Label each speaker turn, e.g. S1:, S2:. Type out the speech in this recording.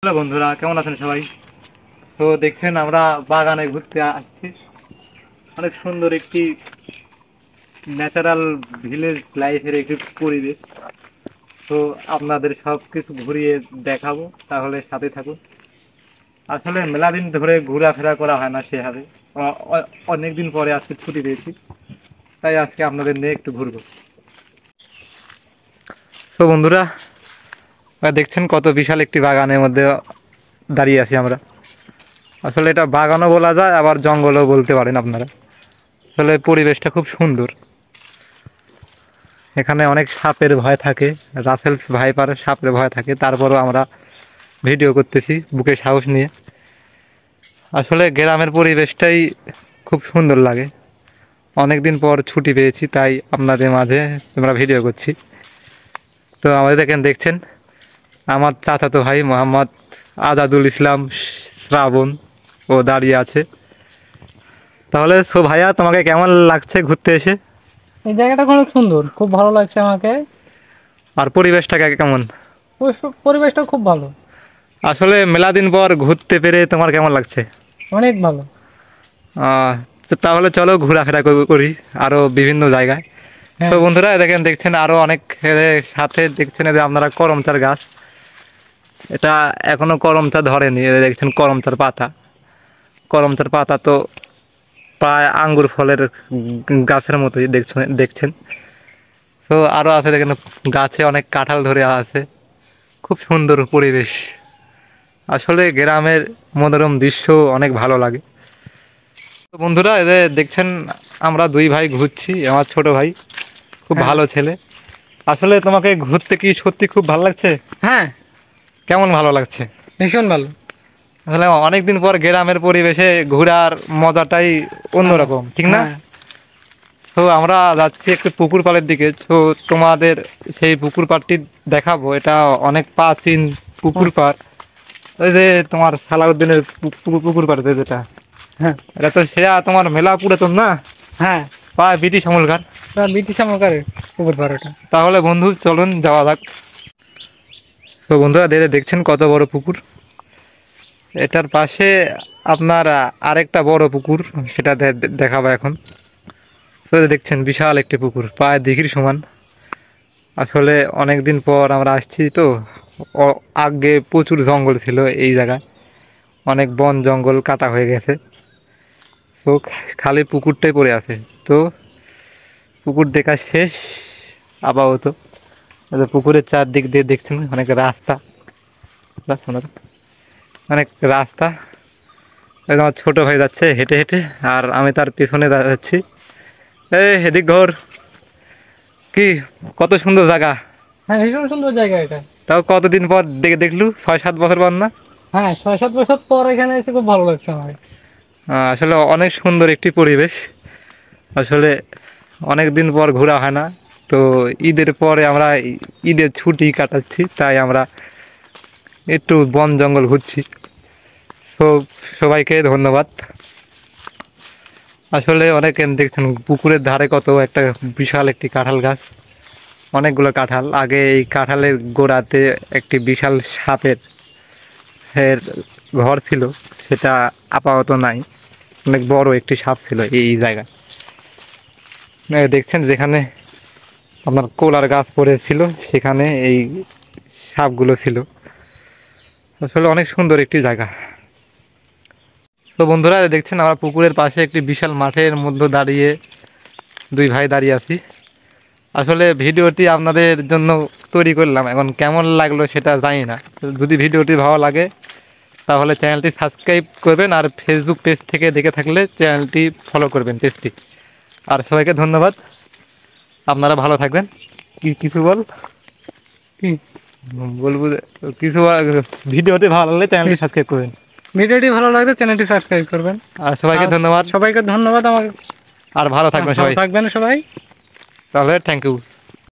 S1: Hello বন্ধুরা, কেমন আছেন সবাই? তো দেখছেন আমরা বাগানে ঘুরতে আসছি। অনেক সুন্দর একটি ন্যাচারাল ভিলেজ লাইফের একটি পরিবেশ। তো আপনাদের সব কিছু ঘুরিয়ে দেখাবো, তাহলে সাথে থাকুন। আসলে মেলা দিন ধরে ঘোরাফেরা করা হয় না সেভাবে। অনেক দিন পরে আজকে ছুটি পেয়েছি, তাই আজকে আপনাদের নিয়ে একটু ঘুরবো। তো বন্ধুরা, দেখছেন কত বিশাল একটি বাগানের মধ্যে দাঁড়িয়ে আছি আমরা। আসলে এটা বাগানও বলা যায়, আবার জঙ্গলও বলতে পারেন আপনারা। আসলে পরিবেশটা খুব সুন্দর। এখানে অনেক সাপের ভয় থাকে, রাসেলস ভাইপার সাপের ভয় থাকে, তারপরও আমরা ভিডিও করতেছি বুকে সাহস নিয়ে। আসলে গ্রামের পরিবেশটাই খুব সুন্দর লাগে। অনেক দিন পর ছুটি পেয়েছি, তাই আপনাদের মাঝে আমরা ভিডিও করছি। তো আমাদের দেখছেন আমার চাচাতো ভাই মোহাম্মদ আজাদুল ইসলাম শ্রাবণ, ও দাঁড়িয়ে আছে। তাহলে ভাইয়া, তোমাকে কেমন লাগছে ঘুরতে এসে?
S2: এই জায়গাটা অনেক সুন্দর, খুব ভালো লাগছে আমাকে।
S1: আর পরিবেশটা কেমন?
S2: পরিবেশটা খুব ভালো।
S1: আসলে মেলা দিন পর ঘুরতে পেরে তোমার কেমন লাগছে?
S2: অনেক ভালো।
S1: তো তাহলে চলো ঘোরাফেরা করি আরো বিভিন্ন জায়গায়। তো
S2: হ্যাঁ।
S1: বন্ধুরা, দেখছেন আরো অনেক সাথে দেখছেন যে আপনারা করমচার গাছ। এটা এখনো করমচা ধরেনি, দেখছেন করমচার পাতা। করমচার পাতা তো প্রায় আঙ্গুর ফলের গাছের মতোই দেখছেন। তো আরো আছে দেখেন, গাছে অনেক কাঁঠাল ধরে আছে। খুব সুন্দর পরিবেশ। আসলে গ্রামের মনোরম দৃশ্য অনেক ভালো লাগে। তো বন্ধুরা, দেখছেন আমরা দুই ভাই ঘুরছি। আমার ছোট ভাই খুব
S2: হ্যাঁ।
S1: ভালো ছেলে। আসলে তোমাকে ঘুরতে কি সত্যি খুব ভালো লাগছে?
S2: হ্যাঁ,
S1: কেমন ভালো লাগছে?
S2: ভীষণ ভালো।
S1: আসলে অনেকদিন পর গ্রামের পরিবেশে ঘোরার মজাটাই
S2: হ্যাঁ।
S1: অন্যরকম, ঠিক না?
S2: হ্যাঁ।
S1: তো আমরা যাচ্ছি একটু পুকুর পাড়ের দিকে। তো তোমাদের সেই পুকুর পাড়টি দেখাবো। এটা অনেক প্রাচীন পুকুর পাড়। ওই যে তোমার সালাউদ্দিনের পুকুর পাড় যেটা,
S2: হ্যাঁ।
S1: এটা তো সেরা তোমার মেলা পুরাতন না,
S2: হ্যাঁ,
S1: প্রায় ব্রিটিশ আমলকার।
S2: ব্রিটিশ আমলকারের পুকুর পাড়টা।
S1: তাহলে বন্ধু চলুন যাওয়া যাক। তো বন্ধুরা, দেখছেন কত বড় পুকুর। এটার পাশে আপনার আরেকটা বড় পুকুর, সেটা দেখাবো এখন। তো দেখছেন বিশাল একটি পুকুর, প্রায় দিঘির সমান। আসলে অনেক দিন পর আমরা আসছি তো। আগে প্রচুর জঙ্গল ছিল এই জায়গায়, অনেক বন জঙ্গল কাটা হয়ে গেছে। তো খালি পুকুরটাই পড়ে আছে। তো পুকুর দেখা শেষ আপাতত। পুকুরের চারদিক দিয়ে দেখছেন অনেক রাস্তা, অনেক রাস্তা। আমার ছোট ভাই যাচ্ছে হেঁটে হেঁটে, আর আমি তার পেছনে যাচ্ছি। এদিক ঘর কি, কত সুন্দর জায়গা!
S2: হ্যাঁ, ভীষণ সুন্দর জায়গা এটা।
S1: তাও কতদিন পর দেখলু, 6-7 বছর পর না?
S2: হ্যাঁ, 6-7 বছর পর এখানে এসে খুব ভালো লাগছে আমার।
S1: আসলে অনেক সুন্দর একটি পরিবেশ। আসলে অনেক দিন পর ঘোরা হয় না। তো ঈদের পরে আমরা ঈদের ছুটি কাটাচ্ছি, তাই আমরা একটু বন জঙ্গল ঘুরছি। তো সবাইকে ধন্যবাদ। আসলে অনেক দেখছেন পুকুরের ধারে কত একটা বিশাল একটি কাঁঠাল গাছ, অনেকগুলো কাঁঠাল। আগে এই কাঁঠালের গোড়াতে একটি বিশাল সাপের এর ঘর ছিল, সেটা আপাতত নাই। অনেক বড় একটি সাপ ছিল এই জায়গায়। দেখছেন যেখানে আপনার কোলার গাছ পড়েছিল, সেখানে এই সাপগুলো ছিল। আসলে অনেক সুন্দর একটি জায়গা। তো বন্ধুরা, দেখছেন আমরা পুকুরের পাশে একটি বিশাল মাঠের মধ্যে দাঁড়িয়ে দুই ভাই দাঁড়িয়ে আছি। আসলে ভিডিওটি আপনাদের জন্য তৈরি করলাম, এখন কেমন লাগলো সেটা জানি না। যদি ভিডিওটি ভালো লাগে তাহলে চ্যানেলটি সাবস্ক্রাইব করবেন, আর ফেসবুক পেজ থেকে দেখে থাকলে চ্যানেলটি ফলো করবেন পেজটি। আর সবাইকে ধন্যবাদ। আপনারা ভালো থাকবেন। কিছু বল
S2: কি
S1: বলবো কিছু, ভিডিওটি ভালো লাগলে চ্যানেলটি সাবস্ক্রাইব করবেন।
S2: ভিডিওটি ভালো লাগলে চ্যানেলটি সাবস্ক্রাইব করবেন।
S1: আর সবাইকে
S2: আর
S1: ধন্যবাদ।
S2: সবাইকে ধন্যবাদ আমাকে।
S1: আর ভালো থাকবেন
S2: ভালো
S1: সবাই।
S2: থাকবেন সবাই।
S1: তাহলে থ্যাংক ইউ।